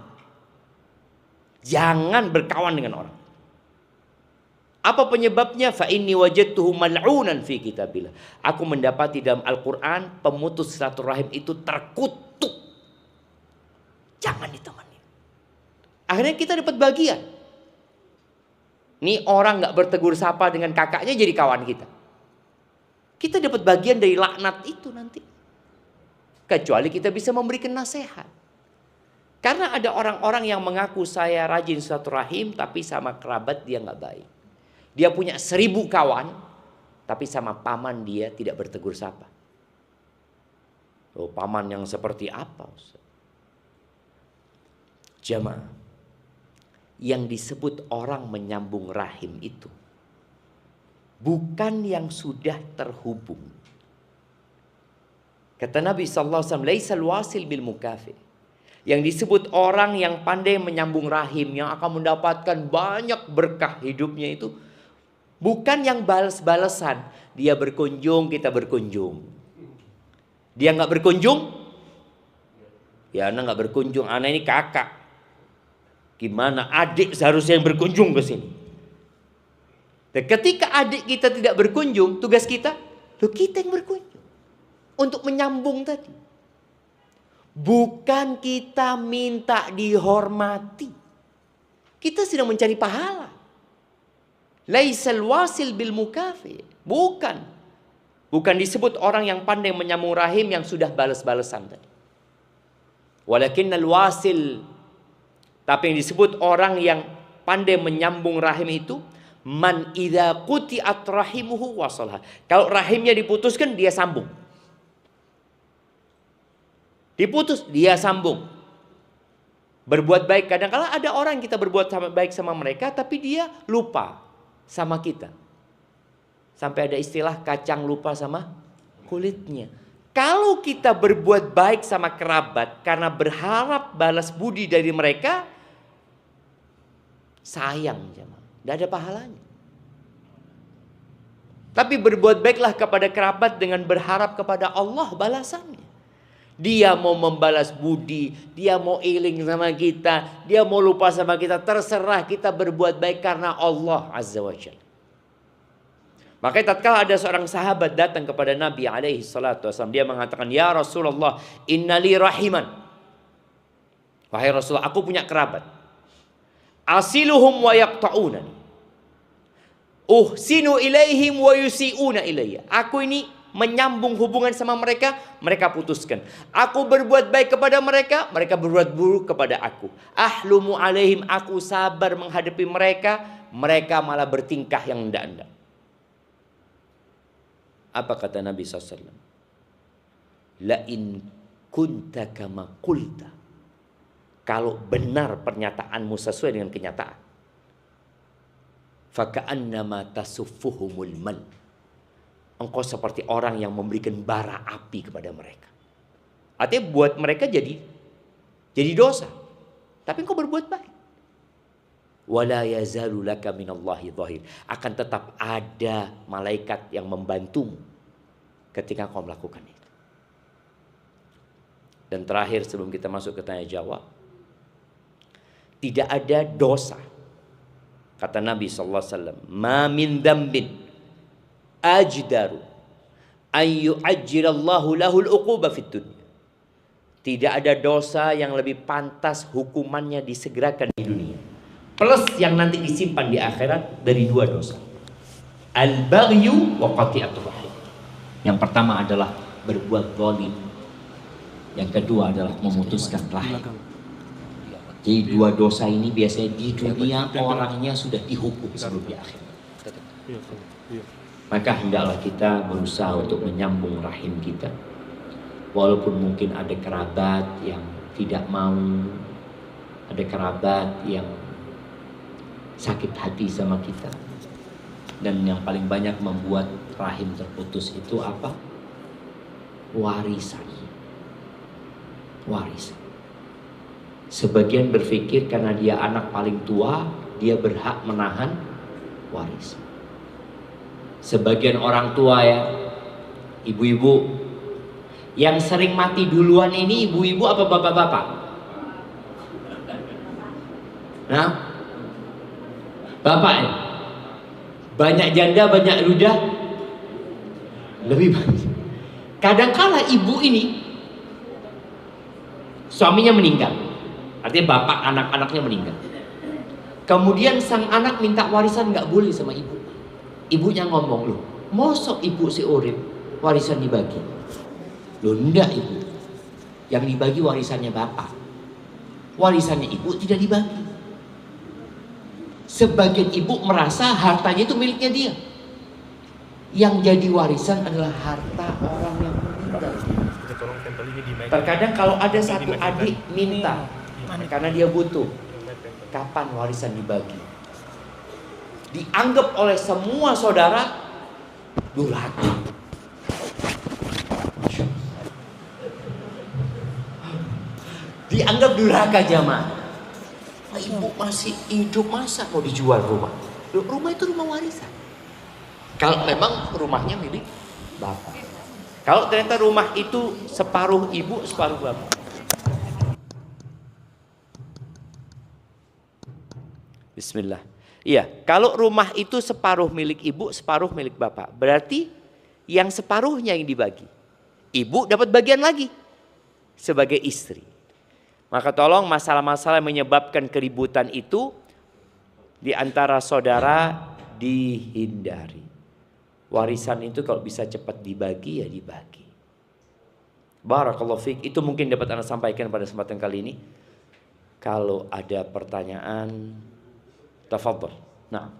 Jangan berkawan dengan orang. Apa penyebabnya? Fa inni wajadtuhu mal'unan fi kitabillah. Aku mendapati dalam Al-Quran pemutus silaturahim itu terkutuk. Jangan ditemani. Akhirnya kita dapat bagian. Nih orang gak bertegur sapa dengan kakaknya jadi kawan kita. Kita dapat bagian dari laknat itu nanti. Kecuali kita bisa memberikan nasihat. Karena ada orang-orang yang mengaku saya rajin silaturahim, tapi sama kerabat dia gak baik. Dia punya 1000 kawan, tapi sama paman dia tidak bertegur sapa. Oh, paman yang seperti apa, Ustaz? Jamaah, yang disebut orang menyambung rahim itu bukan yang sudah terhubung. Kata Nabi SAW, laisal wasil bil mukafi. Yang disebut orang yang pandai menyambung rahim, yang akan mendapatkan banyak berkah hidupnya itu, bukan yang balas-balasan. Dia berkunjung, kita berkunjung. Dia gak berkunjung, ya anak gak berkunjung, anak ini kakak. Gimana adik seharusnya yang berkunjung ke sini. Dan ketika adik kita tidak berkunjung, tugas kita, kita yang berkunjung. Untuk menyambung tadi. Bukan kita minta dihormati. Kita sedang mencari pahala. Laisal wasil bil mukafi. Bukan. Bukan disebut orang yang pandai menyambung rahim yang sudah balas-balasan tadi. Walakinnal wasil. Tapi yang disebut orang yang pandai menyambung rahim itu, Man idza quti'at rahimuhu wasalha. Kalau rahimnya diputuskan, dia sambung. Diputus, dia sambung. Berbuat baik, kadang-kala ada orang kita berbuat baik sama mereka, tapi dia lupa sama kita. Sampai ada istilah kacang lupa sama kulitnya. Kalau kita berbuat baik sama kerabat karena berharap balas budi dari mereka, sayang jemaah. Tidak ada pahalanya. Tapi berbuat baiklah kepada kerabat dengan berharap kepada Allah balasannya. Dia mau membalas budi, dia mau iling sama kita, dia mau lupa sama kita, terserah, kita berbuat baik karena Allah Azza wa Jalla. Makanya tatkala ada seorang sahabat datang kepada Nabi alaihi salatu wasallam, dia mengatakan, "Ya Rasulullah, innali rahiman." Wahai Rasulullah, aku punya kerabat. Asiluhum wa yaqta'unani. Uhsinu ilaihim wa yusi'una ilayya. Aku ini menyambung hubungan sama mereka, mereka putuskan. Aku berbuat baik kepada mereka, mereka berbuat buruk kepada aku. Ahlumu alaihim, aku sabar menghadapi mereka, mereka malah bertingkah yang enggak-enggak. Apa kata Nabi SAW? La in kunta kama qulta. Kalau benar pernyataanmu sesuai dengan kenyataan, faka'annama tasuffuhumul man. Engkau seperti orang yang memberikan bara api kepada mereka. Artinya buat mereka jadi dosa. Tapi engkau berbuat baik. Wala yazalu laka minallahi dhahir. Akan tetap ada malaikat yang membantumu ketika engkau melakukan itu. Dan terakhir sebelum kita masuk ke tanya jawab, tidak ada dosa. Kata Nabi SAW, ma min dambin ajdaru an yu'ajjirallahu lahul uquba fid dunya. Tidak ada dosa yang lebih pantas hukumannya disegerakan di dunia, plus yang nanti disimpan di akhirat, dari dua dosa. Al-baghyu wa qati'atur rahim. Yang pertama adalah berbuat zalim. Yang kedua adalah memutuskan rahim. Jadi dua dosa ini biasanya di dunia orangnya sudah dihukum sebelum di akhirat. Maka hendaklah kita berusaha untuk menyambung rahim kita. Walaupun mungkin ada kerabat yang tidak mau, ada kerabat yang sakit hati sama kita. Dan yang paling banyak membuat rahim terputus itu apa? Warisan. Warisan. Sebagian berpikir karena dia anak paling tua, dia berhak menahan warisan. Sebagian orang tua ya, ibu-ibu, yang sering mati duluan ini ibu-ibu apa bapak-bapak? Nah, bapak ya? Banyak janda, banyak ludah, lebih banyak. Kadangkala ibu ini suaminya meninggal. Artinya bapak anak-anaknya meninggal. Kemudian sang anak minta warisan, nggak boleh sama ibu. Ibunya ngomong, loh, mosok ibu si urip warisan dibagi? Loh, enggak ibu. Yang dibagi warisannya bapak. Warisannya ibu tidak dibagi. Sebagian ibu merasa hartanya itu miliknya dia. Yang jadi warisan adalah harta orang yang meninggal. Terkadang kalau ada satu adik minta, karena dia butuh, kapan warisan dibagi? Dianggap oleh semua saudara durhaka. Dianggap durhaka jamaah. Ibu masih hidup, masa mau dijual rumah? Rumah itu rumah warisan. Kalau memang rumahnya milik bapak. Kalau ternyata rumah itu separuh ibu, separuh bapak. Bismillah. Iya, kalau rumah itu separuh milik ibu, separuh milik bapak, berarti yang separuhnya yang dibagi. Ibu dapat bagian lagi sebagai istri. Maka tolong masalah-masalah yang menyebabkan keributan itu di antara saudara dihindari. Warisan itu kalau bisa cepat dibagi ya dibagi. Barakallahu fiik. Itu mungkin dapat Anda sampaikan pada kesempatan kali ini. Kalau ada pertanyaan, tafadhol. Nah.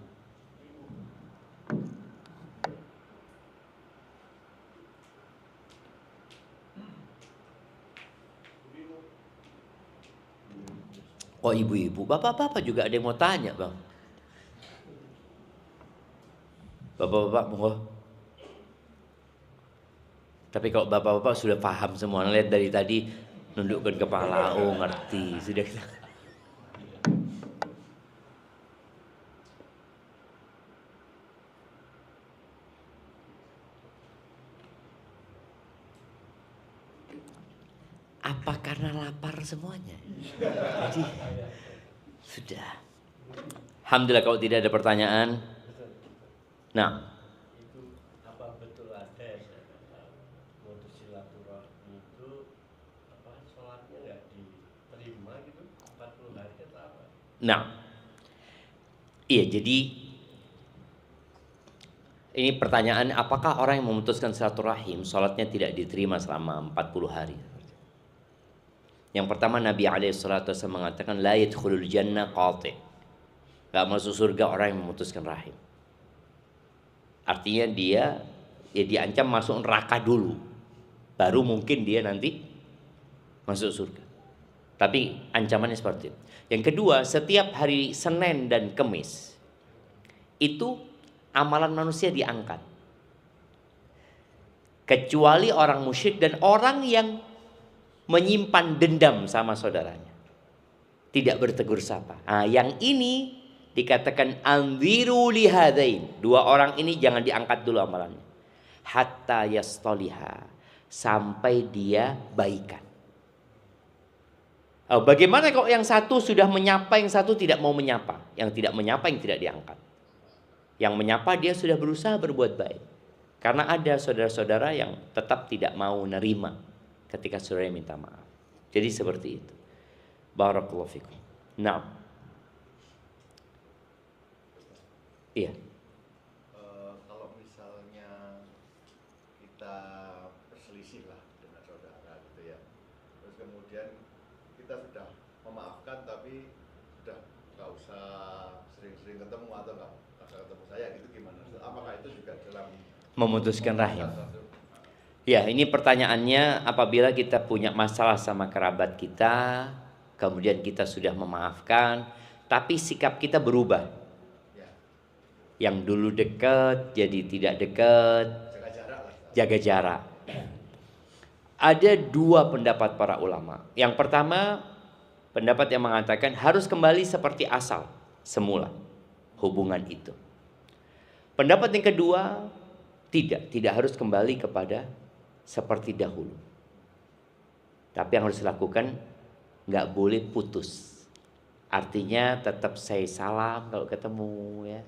Oh ibu-ibu, bapak-bapak juga ada yang mau tanya bang. Bapak-bapak monggo. Tapi kalau bapak-bapak sudah paham semua, lihat dari tadi nundukkan kepala, oh ngerti, sudah kita. Apa karena lapar semuanya? Jadi sudah. Alhamdulillah kalau tidak ada pertanyaan. Nah, Itu apa betul ada modus silaturahmi itu sholatnya nggak diterima gitu 40 hari atau apa? nah, iya jadi ini pertanyaan, apakah orang yang memutuskan silaturahim sholatnya tidak diterima selama 40 hari? Yang pertama Nabi SAW mengatakan la yadkhulul jannah qati'. Gak masuk surga orang yang memutuskan rahim. Artinya dia ya diancam masuk neraka dulu. Baru mungkin dia nanti masuk surga. Tapi ancamannya seperti itu. Yang kedua, setiap hari Senin dan Kemis itu amalan manusia diangkat. Kecuali orang musyrik dan orang yang menyimpan dendam sama saudaranya, tidak bertegur sapa. Yang ini dikatakan anziru lihadain. Dua orang ini jangan diangkat dulu amalannya. Hatta yastoliha, sampai dia baikan. Bagaimana kalau yang satu sudah menyapa, yang satu tidak mau menyapa? Yang tidak menyapa yang tidak diangkat. Yang menyapa dia sudah berusaha berbuat baik. Karena ada saudara-saudara yang tetap tidak mau nerima ketika saudara minta maaf. Jadi seperti itu. Barakallahu fikum. Nah. Iya. Kalau misalnya kita berselisih lah dengan saudara gitu ya, terus kemudian kita sudah memaafkan tapi sudah nggak usah sering-sering ketemu atau nggak usah ketemu saya gitu, gimana? Apakah itu juga dalam memutuskan rahim? Ya, ini pertanyaannya, apabila kita punya masalah sama kerabat kita, kemudian kita sudah memaafkan, tapi sikap kita berubah. Yang dulu dekat jadi tidak dekat, jaga jarak. Ada dua pendapat para ulama. Yang pertama, pendapat yang mengatakan harus kembali seperti asal, semula hubungan itu. Pendapat yang kedua, tidak harus kembali kepada seperti dahulu. Tapi yang harus dilakukan, nggak boleh putus. Artinya tetap say salam kalau ketemu ya.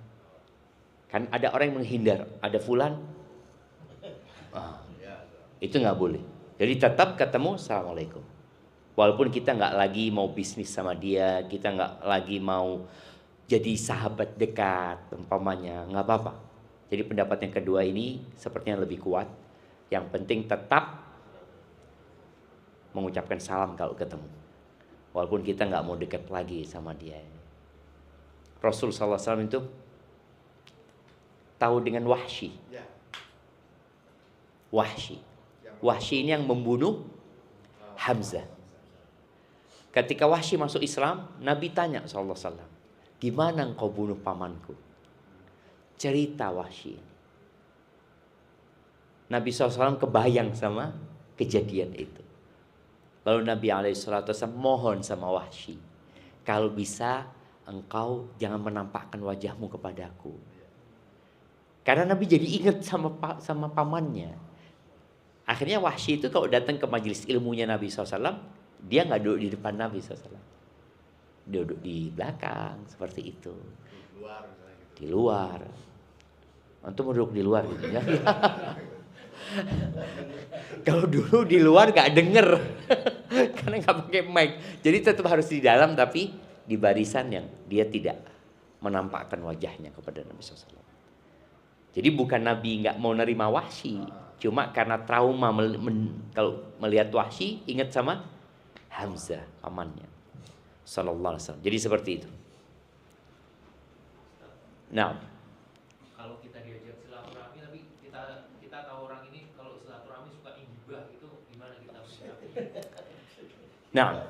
Kan ada orang yang menghindar, ada fulan, itu nggak boleh. Jadi tetap ketemu, assalamualaikum. Walaupun kita nggak lagi mau bisnis sama dia, kita nggak lagi mau jadi sahabat dekat, umpamanya, nggak apa-apa. Jadi pendapat yang kedua ini sepertinya lebih kuat. Yang penting tetap mengucapkan salam kalau ketemu, walaupun kita nggak mau dekat lagi sama dia. Rasul SAW itu tahu dengan Wahsy. Wahsy ini yang membunuh Hamzah. Ketika Wahsy masuk Islam, Nabi tanya SAW, gimana engkau bunuh pamanku? Cerita Wahsy. Nabi SAW kebayang sama kejadian itu. Lalu Nabi SAW mohon sama Wahsy, kalau bisa engkau jangan menampakkan wajahmu kepadaku. Karena Nabi jadi ingat sama pamannya. Akhirnya Wahsy itu kalau datang ke majelis ilmunya Nabi SAW, dia nggak duduk di depan Nabi SAW. Dia duduk di belakang, seperti itu. Di luar. Antum duduk di luar gitu ya. Kalau dulu di luar nggak denger karena nggak pakai mic, jadi tetap harus di dalam tapi di barisan yang dia tidak menampakkan wajahnya kepada Nabi SAW. Jadi bukan Nabi nggak mau nerima Wahsy, cuma karena trauma kalau melihat Wahsy ingat sama Hamzah pamannya Sallallahu Alaihi Wasallam. Jadi seperti itu. Nah, kalau kita diajak silaturahmi tapi kita tahu orang ini kalau silaturahmi suka injibah, itu gimana kita menyikapi? nah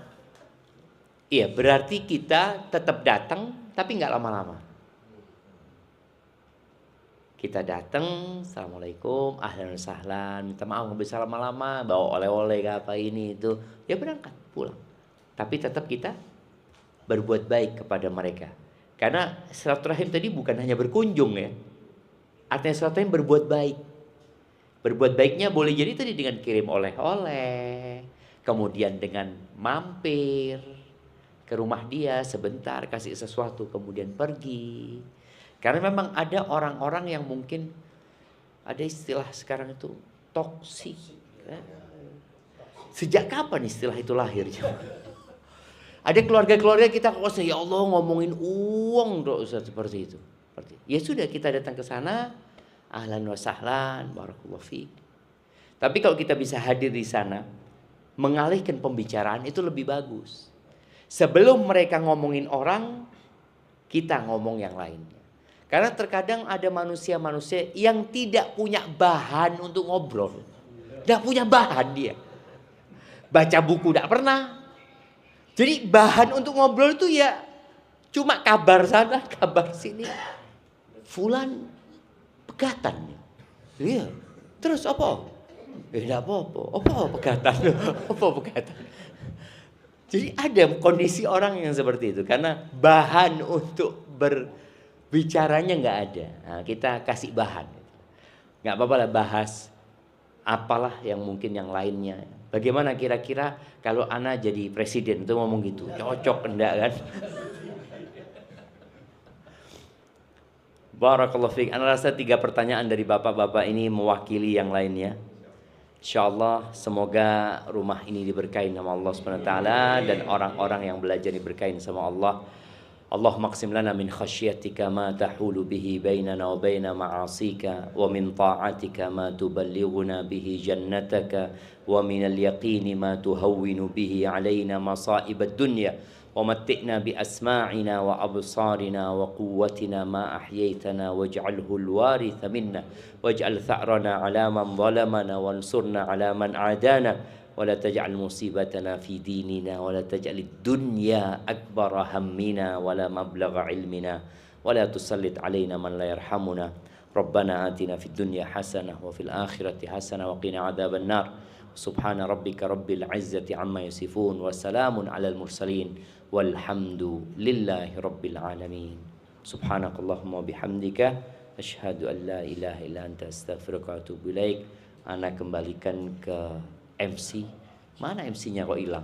Iya, berarti kita tetap datang tapi nggak lama-lama. Kita datang, assalamualaikum, ahlan wa sahlan, minta maaf nggak bisa lama-lama, bawa oleh-oleh apa ini itu, ya berangkat pulang. Tapi tetap kita berbuat baik kepada mereka. Karena silaturahim tadi bukan hanya berkunjung ya, artinya silaturahim berbuat baik. Berbuat baiknya boleh jadi tadi dengan kirim oleh-oleh, kemudian dengan mampir ke rumah dia sebentar, kasih sesuatu, kemudian pergi. Karena memang ada orang-orang yang mungkin ada istilah sekarang itu toksik. Sejak kapan istilah itu lahir? Ada keluarga-keluarga kita kok ya Allah ngomongin uang dong Ustaz, seperti itu. Ya sudah, kita datang ke sana, ahlan wa sahlan, barakallahu fiik. Tapi kalau kita bisa hadir di sana, mengalihkan pembicaraan itu lebih bagus. Sebelum mereka ngomongin orang, kita ngomong yang lainnya. Karena terkadang ada manusia-manusia yang tidak punya bahan untuk ngobrol. Tidak punya bahan dia. Baca buku tidak pernah. Jadi bahan untuk ngobrol itu ya cuma kabar sana, kabar sini. Fulan pegatan. Iya. Terus apa? Tidak apa-apa. Apa pegatan? Apa pegatan? Jadi ada kondisi orang yang seperti itu. Karena bahan untuk berbicaranya nggak ada. Nah, kita kasih bahan. Nggak apa-apa lah bahas apalah yang mungkin yang lainnya. Bagaimana kira-kira kalau Ana jadi presiden itu ngomong gitu, cocok enggak kan? Barakallahu fiik. Ana rasa 3 pertanyaan dari bapak-bapak ini mewakili yang lainnya. InsyaAllah semoga rumah ini diberkahi sama Allah SWT dan orang-orang yang belajar diberkahi sama Allah. Allahumma qsim lana min khasyatika ma tahulu bihi bainana wa baina ma'asika wa min ta'atika ma tuballighuna bihi jannataka wa min al-yaqini ma tuhawwinu bihi alaina masa'ibad dunya wa matti'na bi asma'ina wa absarina wa quwwatina ma ahyaytana waj'alhu al-waritha minna waj'al tha'rana ala man zalamana wansurna ala man adana ولا تجعل مصيبتنا في ديننا ولا تجعل الدنيا أكبر همنا ولا مبلغ علمنا ولا تسلط علينا من لا يرحمنا ربنا آتنا في الدنيا حسنة وفي الآخرة حسنة وقنا عذاب النار سبحان ربك رب العزة عما يصفون وسلام على المرسلين والحمد لله رب العالمين سبحانك اللهم وبحمدك أشهد أن لا إله إلا أنت أستغفرك وأتوب إليك. Ana kembalikan ke MC. Mana MC-nya kok hilang?